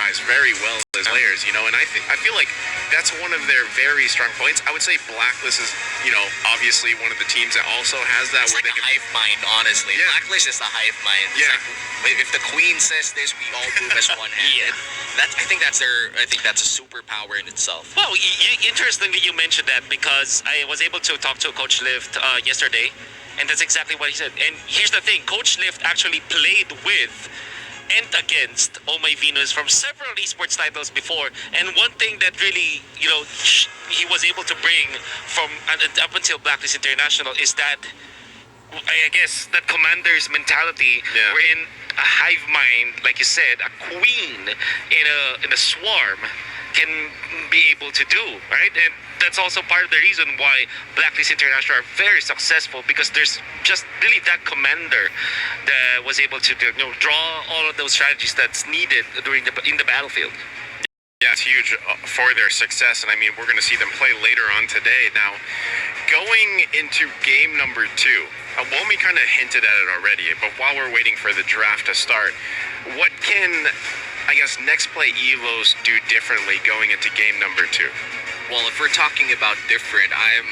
utilize very well as players, and I feel like that's one of their very strong points. I would say Blacklist is, obviously one of the teams that also has that. It's like a hive mind, honestly. Yeah. Blacklist is a hive mind. It's like, if the queen says this, we all move as one hand. I think that's a superpower in itself. Well, interestingly, you mentioned that because I was able to talk to Coach Lift yesterday, and that's exactly what he said. And here's the thing: Coach Lift actually played with and against Oh My Venus from several esports titles before, and one thing that really, he was able to bring from up until Blacklist International is that, I guess, that commander's mentality, wherein a hive mind, like you said, a queen in a swarm can be able to do, right? And that's also part of the reason why Blacklist International are very successful, because there's just really that commander that was able to draw all of those strategies that's needed in the battlefild. Yeah, it's huge for their success, and I mean, we're going to see them play later on today. Now, going into game number 2, Womi kind of hinted at it already, but while we're waiting for the draft to start, what can, I guess, Nxpe Evos do differently going into game number 2? Well, if we're talking about different, I'm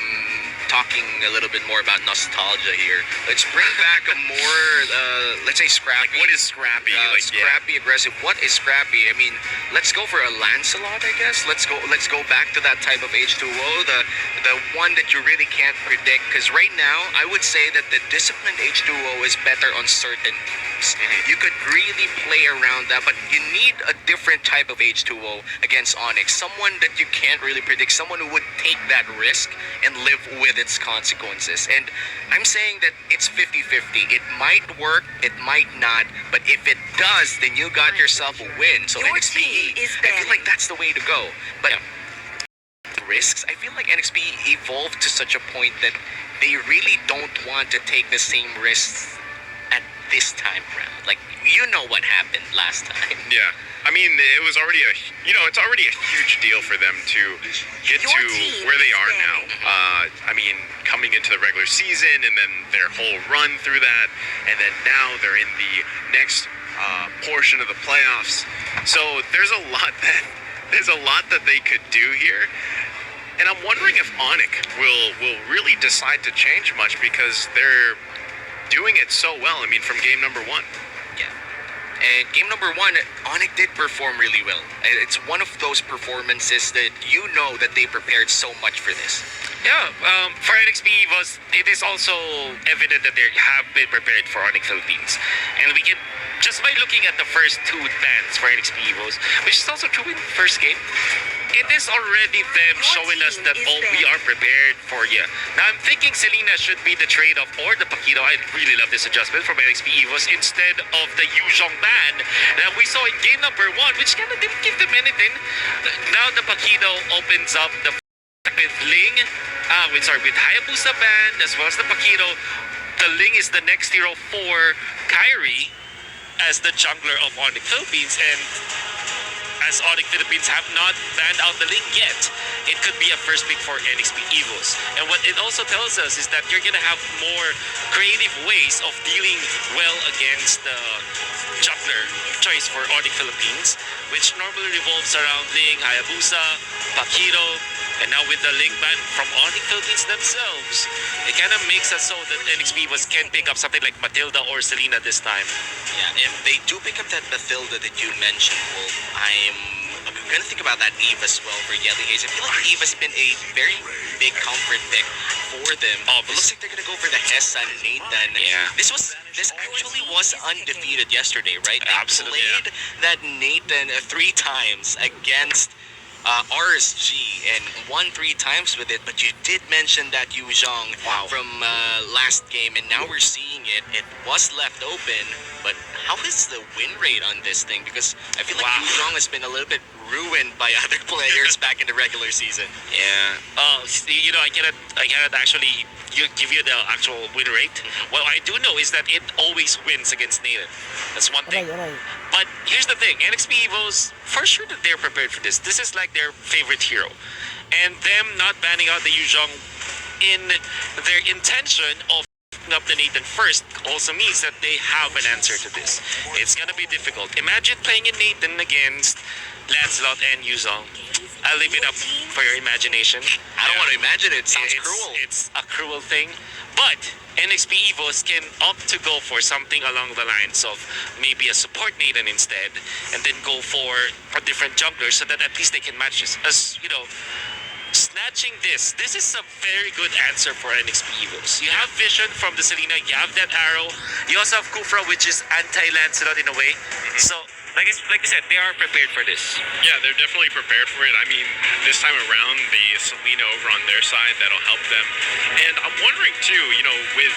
talking a little bit more about nostalgia here. Let's bring back a more, let's say, scrappy. Like, what is scrappy? Scrappy, aggressive. What is scrappy? I mean, let's go for a Lancelot, I guess. Let's go back to that type of H2O, the one that you really can't predict. Because right now, I would say that the disciplined H2O is better on certain teams. You could really play around that, but you need a different type of H2O against Onic. Someone that you can't really predict. Someone who would take that risk and live with its consequences. And I'm saying that it's 50-50. It might work, it might not, but if it does, then you got yourself a win. So Nxpe, I feel like that's the way to go. But risks, I feel like Nxpe evolved to such a point that they really don't want to take the same risks at this time around. Like, you know what happened last time. Yeah. I mean, it was already it's already a huge deal for them to get to where they are now. I mean, coming into the regular season and then their whole run through that, and then now they're in the next portion of the playoffs. So there's a lot that they could do here. And I'm wondering if Onic will really decide to change much, because they're doing it so well. I mean, from game number 1. Yeah. And game number 1, Onic did perform really well. It's one of those performances that you know that they prepared so much for this. Yeah, for Nxpe Evos, it is also evident that they have been prepared for Onic Philippines. And we can, just by looking at the first 2 bans for Nxpe Evos, which is also true in the first game, it is already them showing us that, we are prepared for you. Now, I'm thinking Selena should be the trade-off or the Paquito. I really love this adjustment from Nxpe Evos instead of the Yuzhong ban that we saw in game number 1, which kind of didn't give them anything. Now, the Paquito opens up the with Ling, with Hayabusa ban, as well as the Paquito. The Ling is the next hero for Kyrie as the jungler of Onic Philippines, and as Onic Philippines have not banned out the Ling yet, it could be a first pick for Nxpe Evos. And what it also tells us is that you're gonna have more creative ways of dealing well against the jungler choice for Onic Philippines, which normally revolves around Ling, Hayabusa, Paquito, and now with the Ling ban from Onic Philippines themselves, it kind of makes us so that Nxpe Evos can pick up something like Matilda or Selena this time. Yeah, if they do pick up that Matilda that you mentioned, Wolf, I'm gonna think about that Eve as well for Yelly Haze. I feel like Eve has been a very big comfort pick for them. But looks like they're gonna go for the Hessa and Nathan. Yeah. This actually was undefeated yesterday, right? They Absolutely. played that Nathan 3 times against RSG and won 3 times with it, but you did mention that Yuzhong from last game, and now we're seeing it. It was left open, but how is the win rate on this thing? Because I feel like Yuzhong has been a little bit ruined by other players back in the regular season. Yeah. I cannot actually give you the actual win rate. What I do know is that it always wins against Nathan. That's one thing. But here's the thing, Nxpe Evos, for sure that they're prepared for this. This is like their favorite hero. And them not banning out the Yuzhong in their intention of up the Nathan first also means that they have an answer to this. It's gonna be difficult. Imagine playing in Nathan against Lancelot and Yuzong. I'll leave it up for your imagination. I don't want to imagine it. Sounds cruel. It's a cruel thing. But NXP Evos can opt to go for something along the lines of maybe a support Nathan instead, and then go for a different jungler so that at least they can match this. As you know, snatching this is a very good answer for NXP Evos. You have Vision from the Selena, you have that arrow. You also have Kufra, which is anti-Lancelot in a way. So like you said, they are prepared for this. Yeah, they're definitely prepared for it. I mean, this time around, the Selena over on their side, that'll help them. And I'm wondering too, with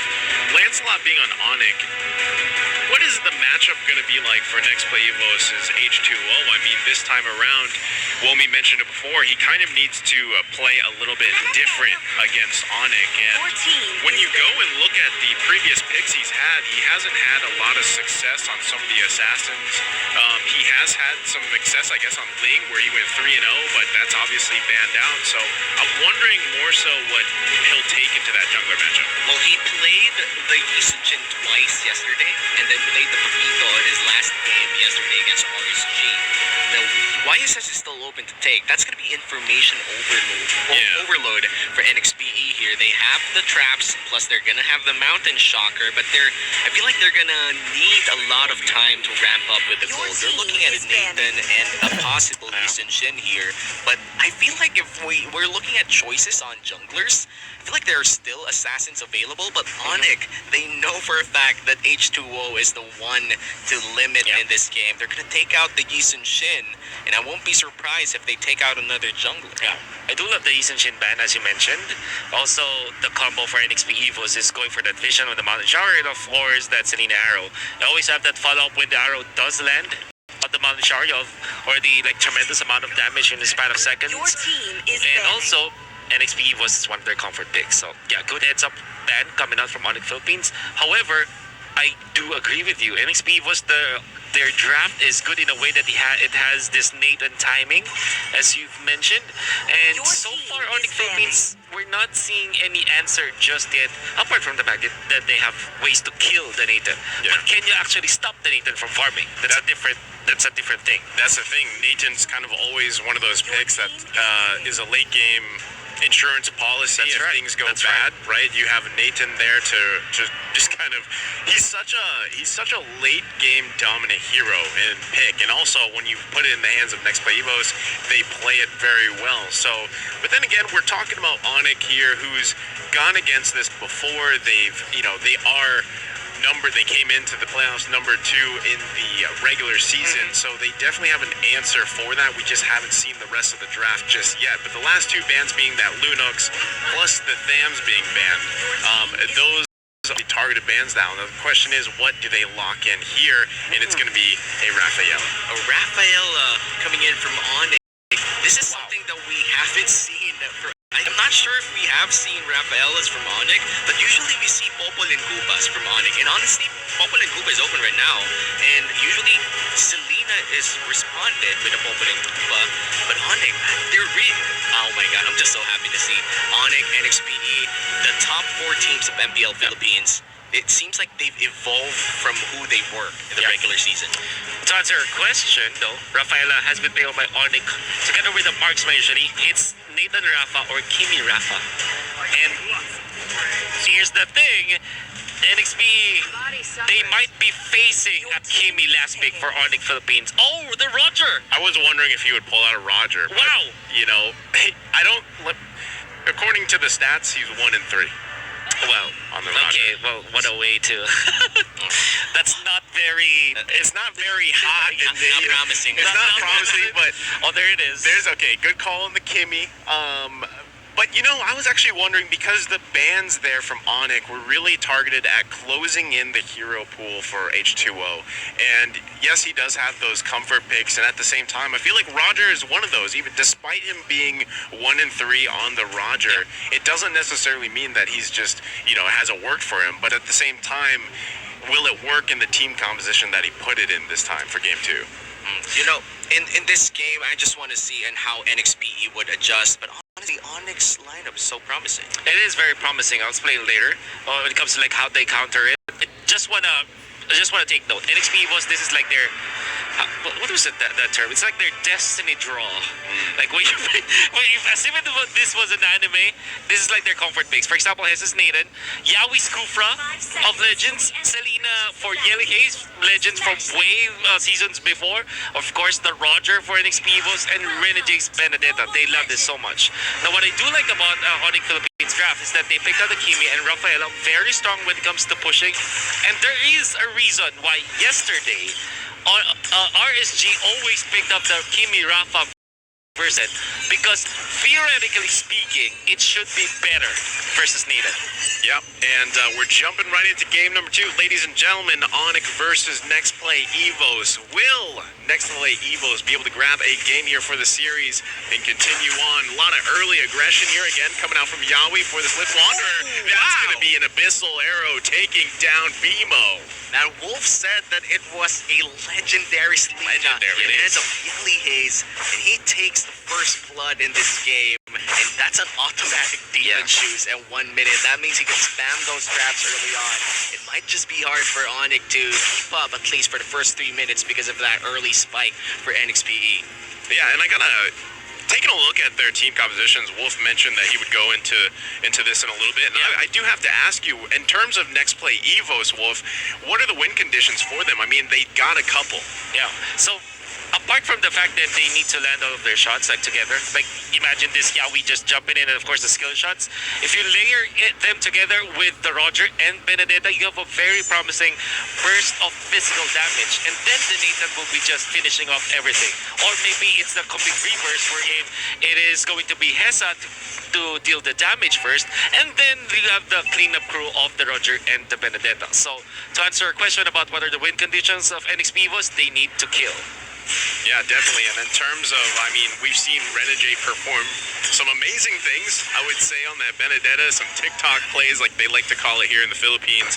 Lancelot being on Onic, what is the matchup going to be like for Nxpe Evos' H2O? I mean, this time around, Womi mentioned it before, he kind of needs to play a little bit different against Onic. And when you go and look at the previous picks he hasn't had a lot of success on some of the assassins. He has had some success, I guess, on Ling, where he went 3-0, but that's obviously banned out. So I'm wondering more so what he'll take into that jungler matchup. Well, he played the Yisuchin twice yesterday, and then played the Papito in his last game yesterday against RSG. The YSS is still open to take. That's going to be information overload for NXPE here. They have the traps, plus they're going to have the Mountain Shocker, but I feel like they're going to need a lot of time to ramp up with the gold. They're looking at Nathan and a possible Yisun Shin here, but I feel like if we're looking at choices on junglers, I feel like there are still assassins available, but Onic, they know for a fact that H2O is the one to limit in this game. They're going to take out the Yisun Shin, and I won't be surprised if they take out another jungler. Yeah, I do love the Yisun Shin ban, as you mentioned. Also, the combo for NXP Evos is going for that Vision with the Mountain Shower, and of course, that Selena arrow. They always have that follow-up when the arrow does land on the Mountain Shower, or the tremendous amount of damage in the span of seconds. Your team is And banning. also, NXP Evos is one of their comfort picks. So, yeah, good heads-up ban coming out from Onic Philippines. However, I do agree with you. NXP was their draft is good in a way that it has this Nathan timing, as you've mentioned. And Your so team far, is Onic Philippines, we're not seeing any answer just yet, apart from the fact that they have ways to kill the Nathan. Yeah. But can you actually stop the Nathan from farming? That's a different thing. That's the thing. Nathan's kind of always one of those picks that is a late game insurance policy. That's if right. things go That's bad, right? You have Nathan there to just kind of he's such a late game dominant hero and pick. And also when you put it in the hands of Nxpe Evos, they play it very well. So, but then again, we're talking about Onic here, who's gone against this before. They came into the playoffs number 2 in the regular season, so they definitely have an answer for that. We just haven't seen the rest of the draft just yet. But the last 2 bans being that Lunox plus the Thams being banned, those are the targeted bans now. The question is, what do they lock in here? And it's going to be a Raphael. A Raphael coming in from Onic. This is something that we haven't seen I'm not sure if we have seen Raphaelas from Onic, but usually we see Popol and Koopas from Onic. And honestly, Popol and Koopa is open right now, and usually Selena is responded with a Popol and Koopa, but Onic, they're really, oh my god, I'm just so happy to see Onic, NXPE, the top 4 teams of MPL Philippines. It seems like they've evolved from who they were in the regular season. To answer your question, though, Rafaela has been played by Onic together with the marksman usually. It's Nathan Rafa or Kimi Rafa. And here's the thing, NXP, they might be facing a Kimi last pick for Onic Philippines. Oh, the Roger! I was wondering if he would pull out a Roger. Wow! But, I don't. According to the stats, he's 1-3. Well, on the Roger. okay, well, what a way to... That's not very... It's not very hot. Not promising. It's not promising, but Oh, there it is. there's good call on the Kimmy. But I was actually wondering, because the bans there from Onic were really targeted at closing in the hero pool for H2O. And yes, he does have those comfort picks, and at the same time, I feel like Roger is one of those. Even despite him being 1-3 on the Roger, it doesn't necessarily mean that he's just, hasn't worked for him. But at the same time, will it work in the team composition that he put it in this time for game 2? In this game, I just want to see how NXPE would adjust, but honestly, Onyx lineup is so promising. It is very promising. I'll explain later when it comes to how they counter it. I just wanna take note. NXP was this is like what was it that term? It's like their destiny draw. Like when you, as if this was an anime, this is like their comfort picks. For example, Hess's Nathan, Yawi's Kufra of Legends, Selena for Yelly Haze, Legends from way seasons before. Of course, the Roger for NXP Evos, and Renegade's Benedetta. They love this so much. Now, what I do like about Onic Philippines draft is that they picked out Akimi and Rafaela very strong when it comes to pushing, and there is a reason why yesterday RSG always picked up the Kimi Rafa versus, because theoretically speaking, it should be better versus Nathan. Yep, and we're jumping right into game number 2. Ladies and gentlemen, Onic versus Nxpe Evos. Will Nxpe Evos be able to grab a game here for the series and continue on? A lot of early aggression here again coming out from Yawi for this Lift Wanderer. That's going to be an Abyssal Arrow taking down Bimo. Now, Wolf said that it was a legendary Selena in the hands of Yelly Haze, and he takes the first blood in this game, and that's an automatic demon shoes at 1 minute. That means he can spam those traps early on. It might just be hard for Onic to keep up, at least for the first 3 minutes, because of that early spike for Nxpe. Yeah, and I gotta... Taking a look at their team compositions, Wolf mentioned that he would go into this in a little bit. And I do have to ask you, in terms of Nxpe Evos, Wolf, what are the win conditions for them? I mean, they got a couple. Yeah. So, apart from the fact that they need to land all of their shots like together, like imagine this Yawi just jumping in, and of course the skill shots. If you layer them together with the Roger and Benedetta, you have a very promising burst of physical damage, and then the Nathan will be just finishing off everything. Or maybe it's the complete reverse, wherein it is going to be Hessa to deal the damage first, and then you have the cleanup crew of the Roger and the Benedetta. So to answer a question about what are the win conditions of NXP Evos, they need to kill. Yeah, definitely. And in terms of, I mean, we've seen Renegade perform some amazing things, I would say, on that Benedetta, some TikTok plays, like they like to call it here in the Philippines.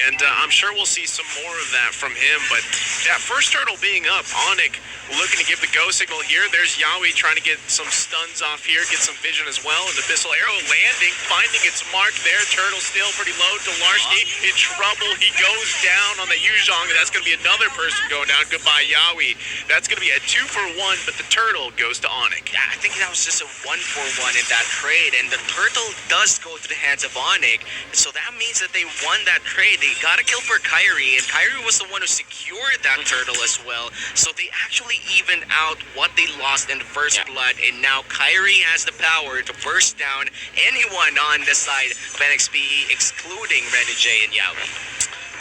And I'm sure we'll see some more of that from him. But that first turtle being up, Onic looking to give the go signal here. There's Yawi trying to get some stuns off here, get some vision as well. And the Abyssal Arrow landing, finding its mark there. Turtle still pretty low. Delarski in trouble. He goes down on the Yuzhong, and that's going to be another person going down. Goodbye, Yawi. That's going to be a 2-for-1, but the turtle goes to Onic. Yeah, I think that was just a 1-for-1 in that trade, and the turtle does go to the hands of Onic, so that means that they won that trade. They got a kill for Kyrie, and Kyrie was the one who secured that turtle as well, so they actually evened out what they lost in the first blood, and now Kyrie has the power to burst down anyone on the side of NXP, excluding Renegade and Yawi.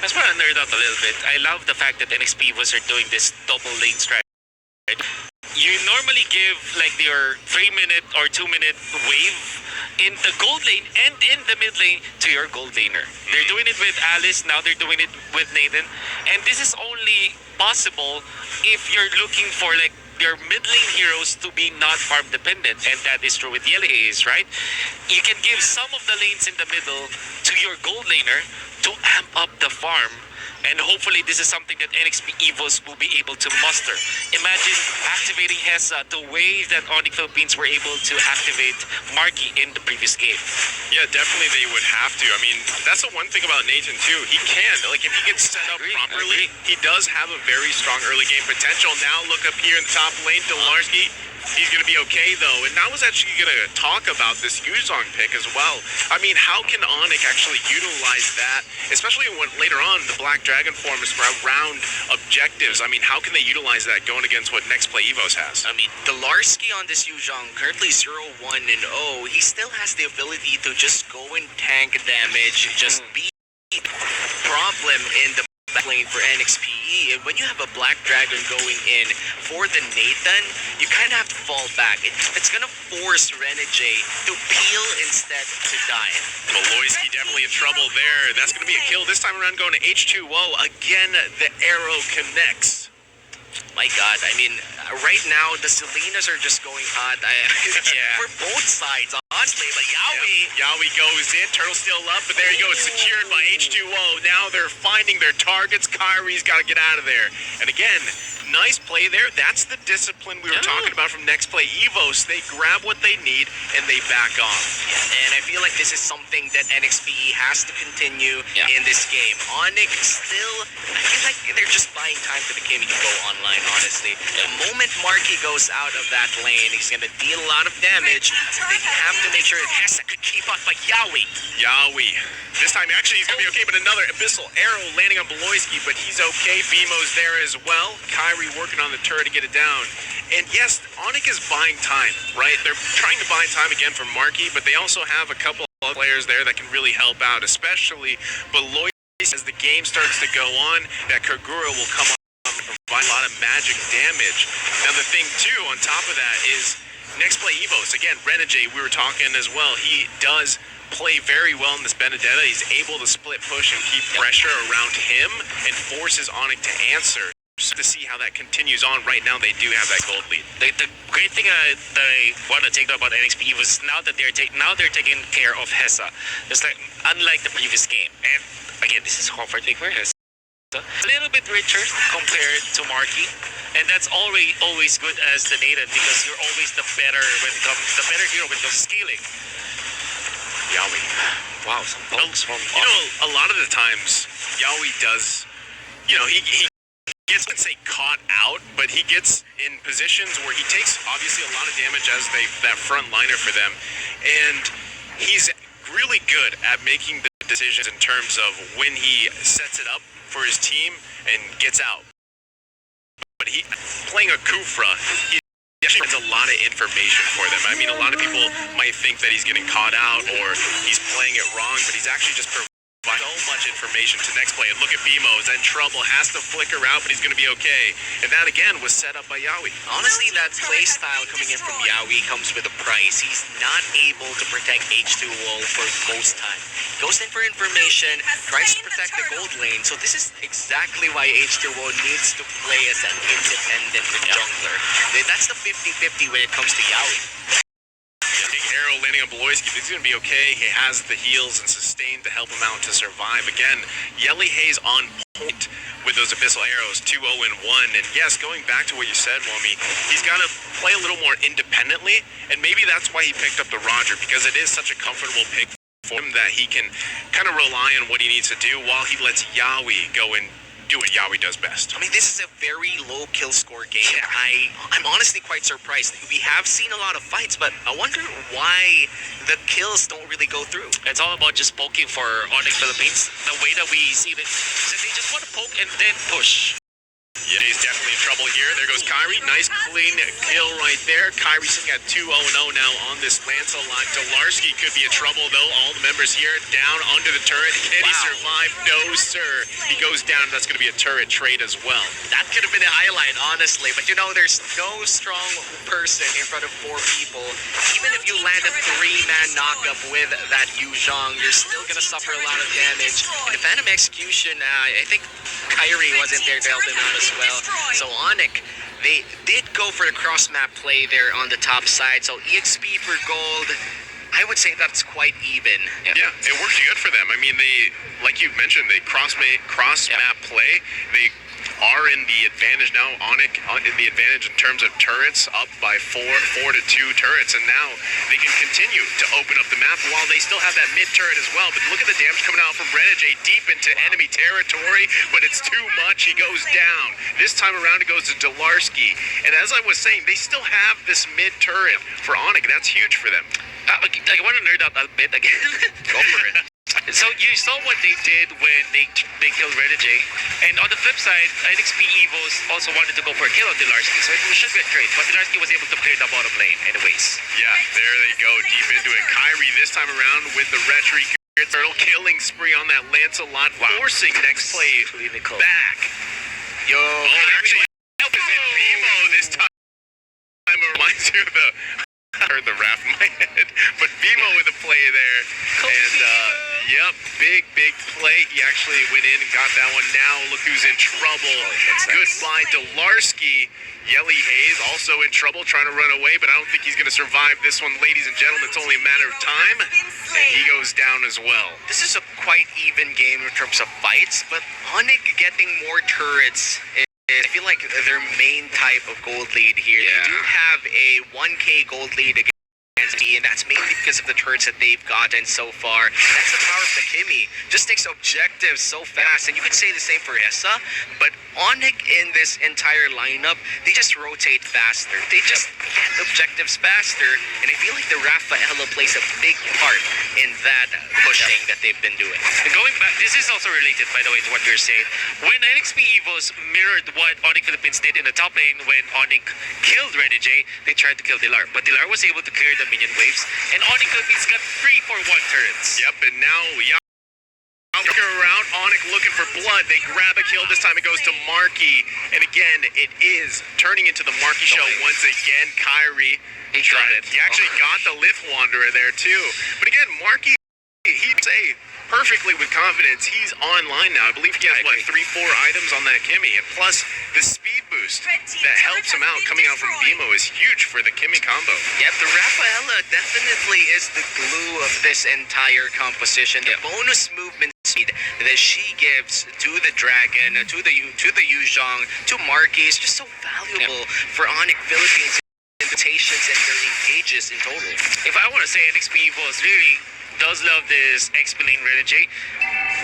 I just want to nerd out a little bit. I love the fact that NXP was are doing this double lane strategy. You normally give like your 3-minute or 2-minute wave in the gold lane and in the mid lane to your gold laner. They're doing it with Alice, now they're doing it with Nathan. And this is only possible if you're looking for like your mid lane heroes to be not farm dependent, and that is true with Yellow Haze, right? You can give some of the lanes in the middle to your gold laner to amp up the farm, and hopefully this is something that NXP Evos will be able to muster. Imagine activating Hessa the way that Onic Philippines were able to activate Marky in the previous game. Yeah, definitely they would have to. I mean, that's the one thing about Nathan too. He can, like if he gets set up properly, he does have a very strong early game potential. Now look up here in the top lane, Delarski. He's going to be okay, though. And I was actually going to talk about this Yuzhong pick as well. I mean, how can Onic actually utilize that, especially when later on the Black Dragon form is around objectives? I mean, how can they utilize that going against what Nxpe Evos has? I mean, Delarski on this Yuzhong, currently 0-1-0, he still has the ability to just go and tank damage, just be problem in the back lane for NXPE. And when you have a Black Dragon going in for the Nathan, you kind of have to fall back. It's gonna force Renegade to peel instead to die. Maloyski definitely in trouble there. That's gonna be a kill. This time around going to H2O. Again, the arrow connects. My God, I mean, right now the Selenas are just going hot. For both sides, honestly. But Yawi goes in, turtle still up, but there you go. It's secured by H2O. Now they're finding their targets. Kyrie's got to get out of there. And again, nice play there. That's the discipline we were talking about from Nxpe Evos. They grab what they need and they back off. And I feel like this is something that Nxpe has to continue in this game. Onic still, I feel like they're just buying time for the game to go online, honestly. The moment Marky goes out of that lane, he's going to deal a lot of damage. They have to make sure that Hessa could keep up by Yawi. This time, actually, he's going to be okay, but another Abyssal Arrow landing on Beloyski, but he's okay. Bemo's there as well. Kyrie working on the turret to get it down. And yes, Onic is buying time, right? They're trying to buy time again from Marky, but they also have a couple of players there that can really help out, especially Beloyski. As the game starts to go on, that Kagura will come on and provide a lot of magic damage. Now, the thing, too, on top of that is Nxpe Evos. Again, Renegade, we were talking as well. He does play very well in this Benedetta. He's able to split push and keep pressure around him and forces Onic to answer. Just to see how that continues on. Right now, they do have that gold lead. The great thing that I want to take note about NXP was now that they're taking care of Hessa. It's like unlike the previous game. And again, this is comforting for Hessa. A little bit richer compared to Marky, and that's always good as the native because you're always the better hero when it comes to scaling. Yawi. Wow, some pokes from... a lot of the times, Yawi does, he gets, let's say, caught out, but he gets in positions where he takes, obviously, a lot of damage as that front liner for them, and he's really good at making the decisions in terms of when he sets it up for his team and gets out. But playing a Kufra, he actually has a lot of information for them. I mean, a lot of people might think that he's getting caught out or he's playing it wrong, but he's actually just providing so much information to Nxpe. And look at Bimo, is in trouble, has to flicker out, but he's going to be okay. And that, again, was set up by Yawi. Honestly, that play style coming in from Yawi comes with a price. He's not able to protect H2O for most time. Goes in for information, tries to protect the gold lane. So this is exactly why H2O needs to play as an independent jungler. That's the 50-50 when it comes to Yawi. Big arrow landing on Beloyski, but he's going to be okay. He has the heals and sustain to help him out to survive. Again, Yelly Hayes on point with those Abyssal Arrows, 2-0-1. And yes, going back to what you said, Wami, he's got to play a little more independently, and maybe that's why he picked up the Roger, because it is such a comfortable pick for him that he can kind of rely on what he needs to do while he lets Yawi go and do what Yawi does best. I mean, this is a very low kill score game. I'm honestly quite surprised. We have seen a lot of fights, but I wonder why the kills don't really go through. It's all about just poking for Onic Philippines. The way that we see it is that they just want to poke and then push. Yeah, he's definitely in trouble here. There goes Kyrie. Nice clean kill right there. Kyrie sitting at 2-0-0 now on this Lancelot. Dolarski could be in trouble, though. All the members here down under the turret. Can he survive? No, sir. He goes down. That's going to be a turret trade as well. That could have been a highlight, honestly. But there's no strong person in front of 4 people. Even if you land a 3-man knockup with that Yu Zhang, you're still going to suffer a lot of damage. And the Phantom Execution, I think Kyrie wasn't there to help him out as well. So Onic, they did go for the cross-map play there on the top side. So EXP for gold, I would say that's quite even. Yeah, it worked good for them. I mean, like you mentioned, they cross-map play. They are in the advantage now. Onic in the advantage in terms of turrets, up by 4 to 2 turrets, and now they can continue to open up the map while they still have that mid turret as well. But look at the damage coming out from Renegade deep into enemy territory, but it's too much. He goes down. This time around it goes to Dolarski, and as I was saying, they still have this mid turret for Onic. That's huge for them. I want to nerd out a bit again. Go for it. So you saw what they did when they killed Renegade, and on the flip side, NXP Evos also wanted to go for a kill on Dilarski, so it should be a trade, but Dilarski was able to clear the bottom lane anyways. Yeah, there they go, deep into it. Kyrie this time around with the retry turtle killing spree on that Lancelot, forcing Nxpe back. Yo, actually, is it Bimo this time? It reminds you of I heard the rap in my head, but Bimo with a play there, and yep, big play. He actually went in and got that one. Now look who's in trouble. Goodbye, Dolarski. Yelly Hayes also in trouble, trying to run away, but I don't think he's going to survive this one, ladies and gentlemen. It's only a matter of time, and he goes down as well. This is a quite even game in terms of fights, but Onic getting more turrets I feel like their main type of gold lead here. They do have a 1k gold lead against me, and that's mainly because of the turrets that they've gotten so far. That's the power of the Kimmy. Just takes objectives so fast, and you could say the same for Essa, but Onic in this entire lineup, they just rotate faster. They just get objectives faster, and I feel like the Rafaela plays a big part in that pushing that they've been doing. And going back, this is also related, by the way, to what you're saying. When Nxpe Evos mirrored what Onic Philippines did in the top lane when Onic killed Renegade, they tried to kill Dilar. But Dilar was able to clear the minion waves, and Onic Philippines got 3-for-1 turrets. Yep, and now, around, Onic looking for blood. They grab a kill. This time it goes to Marky. And again, it is turning into the Marky show once again. Kyrie tried it. He actually got the Lift Wanderer there too. But again, Marky, he'd say perfectly with confidence, he's online now. I believe he has, 3-4 items on that Kimmy. And plus, the speed boost that helps him out coming out from BMO is huge for the Kimmy combo. Yep, the Rafaela definitely is the glue of this entire composition. The bonus movement speed that she gives to the Dragon, to the Yuzhong, to Marky is just so valuable for Onic Philippines invitations and their engages in total. If I want to say Nxpe Evos really does love this Nxpe lane Renegade,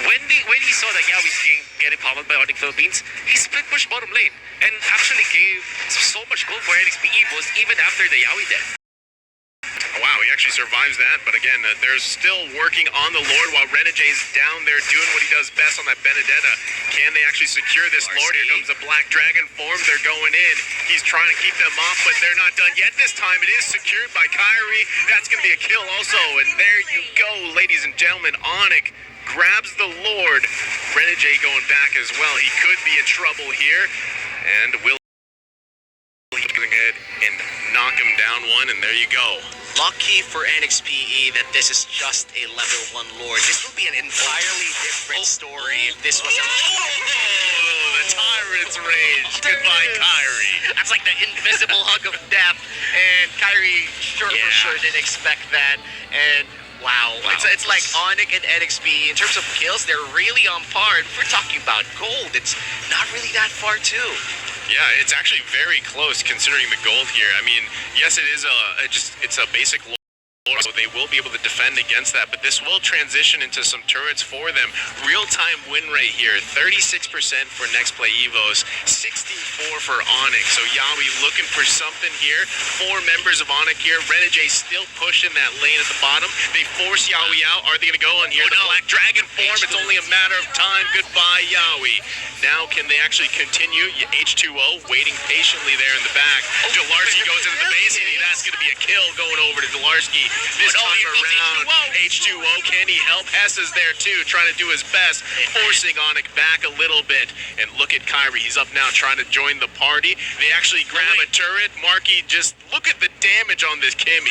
when he saw that Yawi's getting pummeled by Onic Philippines, he split push bottom lane and actually gave so much gold for Nxpe Evos even after the Yawi death. Wow, he actually survives that, but again, they're still working on the Lord while Renegade's down there doing what he does best on that Benedetta. Can they actually secure this Lord? Here comes the Black Dragon form. They're going in. He's trying to keep them off, but they're not done yet. This time it is secured by Kyrie. That's going to be a kill also, and there you go, ladies and gentlemen. Onic grabs the Lord. Renegade going back as well. He could be in trouble here, and will he go ahead and knock him down one, and there you go. Lucky for Nxpe that this is just a level 1 Lord. This will be an entirely different story if this was a... the Tyrant's Rage. Goodbye, Kyrie. That's like the invisible hug of death, and Kyrie for sure didn't expect that, and wow. It's like Onic and Nxpe, in terms of kills, they're really on par. If we're talking about gold, it's not really that far too. Yeah, it's actually very close considering the gold here. I mean, yes, it is it's a basic lore, so they will be able to defend against that, but this will transition into some turrets for them. Real-time win rate here, 36% for Nxpe Evos, 64 for Onic. So Yawi looking for something here. 4 members of Onic here. Renegade still pushing that lane at the bottom. They force Yawi out. Are they going to go on here? The Black Dragon form, it's only a matter of time. Goodbye, Yawi. Now, can they actually continue? H2O waiting patiently there in the back. Delarski goes into the base, and that's going to be a kill going over to Delarski. This time around, H2O, can he help? Hess is there too, trying to do his best, forcing Onic back a little bit. And look at Kyrie, he's up now trying to join the party. They actually grab a turret. Marky, just look at the damage on this Kimmy.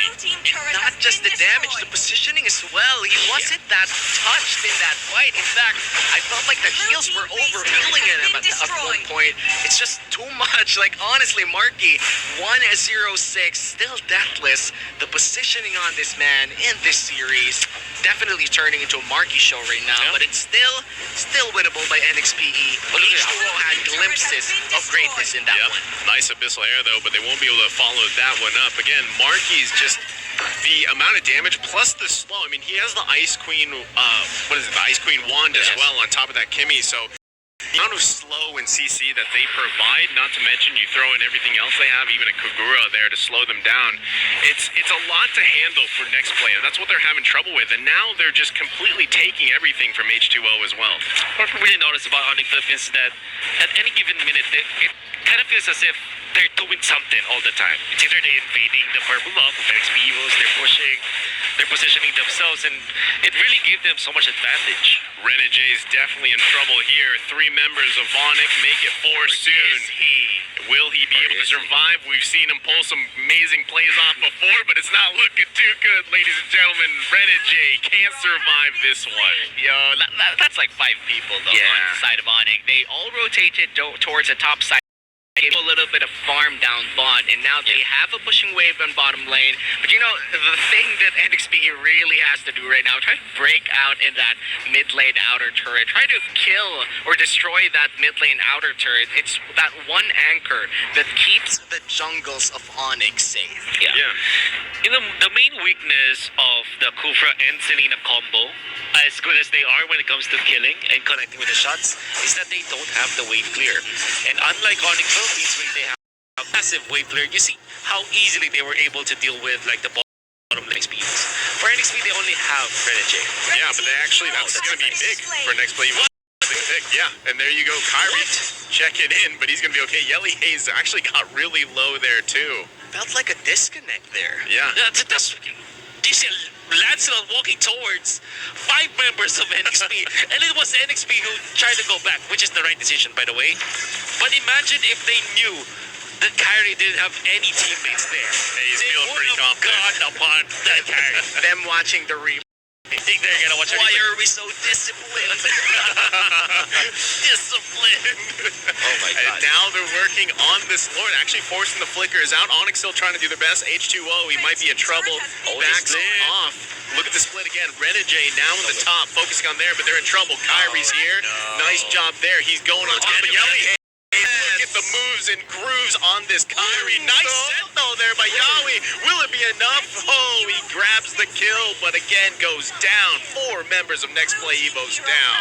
Not just the damage, the positioning as well. He wasn't that touched in that fight. In fact, I felt like the heals were overhealing him at one point. It's just too much. Like, honestly, Marky, 1-0-6, still deathless. The positioning on this man in this series definitely turning into a Marky show right now, but it's still winnable by Nxpe. H2O had glimpses of greatness in that one. Nice Abyssal Air though, but they won't be able to follow that one up. Again, Marky's just the amount of damage plus the slow. I mean, he has the Ice Queen, the Ice Queen wand as well on top of that Kimmy, so the amount of slow and CC that they provide, not to mention you throw in everything else they have, even a Kagura there to slow them down, it's a lot to handle for next play, and that's what they're having trouble with, and now they're just completely taking everything from H2O as well. What I really noticed about Onic Philippines is that at any given minute, it kind of feels as if they're doing something all the time. It's either they're invading the purple buff of Nxpe Evos, they're pushing, they're positioning themselves, and it really gave them so much advantage. Renegade's definitely in trouble here. 3 members of Onic make it 4 soon. Will he be able to survive? We've seen him pull some amazing plays off before, but it's not looking too good, ladies and gentlemen. Renegade can't survive this one. Yo, that's like 5 people though on the side of Onic. They all rotated towards the top side. came a little bit of farm down bot, and now they have a pushing wave on bottom lane. But you know, the thing that Nxpe really has to do right now, try to break out in that mid lane outer turret, try to kill or destroy that mid lane outer turret. It's that one anchor that keeps the jungles of Onic safe. Yeah. You know, the main weakness of the Kufra and Selena combo, as good as they are when it comes to killing and connecting with the shots, is that they don't have the wave clear. And unlike Onic Philippines, where they have a massive wave clear, you see how easily they were able to deal with like the bottom lane speeds. For Nxpe, they only have Renegade. Yeah, but they actually, that's going to be big for next play. Big pick, yeah. And there you go, Kyrie checking in, but he's going to be okay. Yelly Hayes actually got really low there too. Felt like a disconnect there. Yeah. That's you see Lancelot walking towards 5 members of Nxpe, and it was Nxpe who tried to go back, which is the right decision, by the way. But imagine if they knew that Kyrie didn't have any teammates there. Hey, he's They feeling would pretty have confident. gone upon that Kyrie. Them watching the replay. I think they're gonna watch Why are we so disciplined? discipline. Oh my And god. now they're working on this Lord, actually forcing the flickers out. Onyx still trying to do their best. H2O, he might be in trouble. Backs off. Look at the split again. Renegade now in the top, focusing on there, but they're in trouble. Kyrie's here. Nice job there. He's going on top of Yelly. Look at the moves and grooves on this Kyrie. Nice set though there by Yawi. Will it be enough? Oh, he grabs the kill, but again goes down. 4 members of Next Play Evo's down.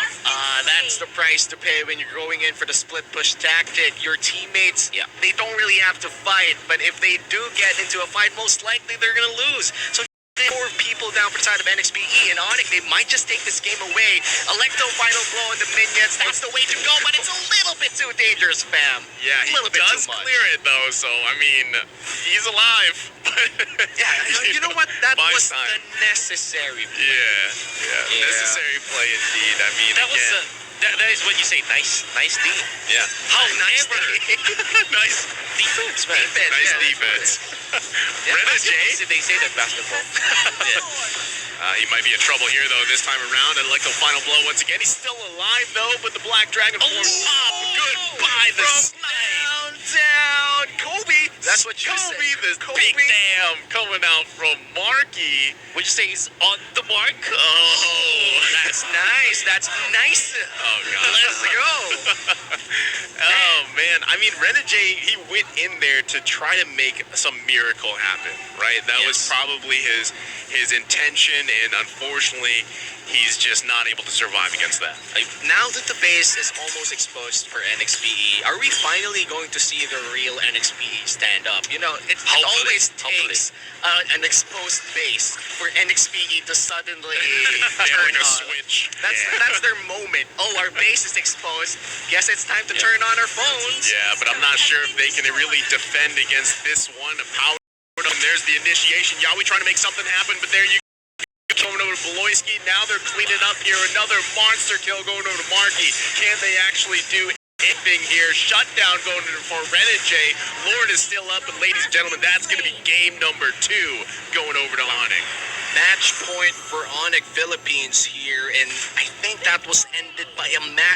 That's the price to pay when you're going in for the split push tactic. Your teammates, they don't really have to fight, but if they do get into a fight, most likely they're gonna lose. So 4 people down for the side of Nxpe and Onic, they might just take this game away. Electo final blow on the minions, that's the way to go, but it's a little bit too dangerous, fam. Yeah, he a little bit does too much. clear it though, so I mean, he's alive. Yeah, you know what? That By was time. the necessary play. Yeah, necessary play indeed. I mean, That was again, that is when you say nice team. yeah, However, nice defense, man. nice defense. Renegade, They say that basketball. he might be in trouble here though this time around. And like the final blow once again, he's still alive though, but the Black Dragon form pop. Goodbye, the down. Kobe, That's what you Kobe, said. the big damn coming out from Marky. Would you say he's on the mark? Oh, That's nice. That's nice. oh god. Let's go. Oh man, I mean Renegade, he went in there to try to make some miracle happen, right? That was probably his intention, and unfortunately, he's just not able to survive against that. Now that the base is almost exposed for Nxpe, are we finally going to see the real Nxpe stand up? You know, it always takes an exposed base for Nxpe to suddenly turn Like a on. switch. That's their moment. Oh, our base is exposed. Guess it's time to turn on our phones. Yeah, but I'm not sure if they can really defend against this one. Power. And there's the initiation. Yawi trying to make something happen, but there you go. Coming over to Beloyski. Now they're cleaning up here. Another monster kill going over to Marky. Can they actually do anything here? Shutdown going for Renegade. Lord is still up, and ladies and gentlemen, that's going to be game number 2 going over to Onic. Match point for Onic Philippines here, and I think that was ended by a massive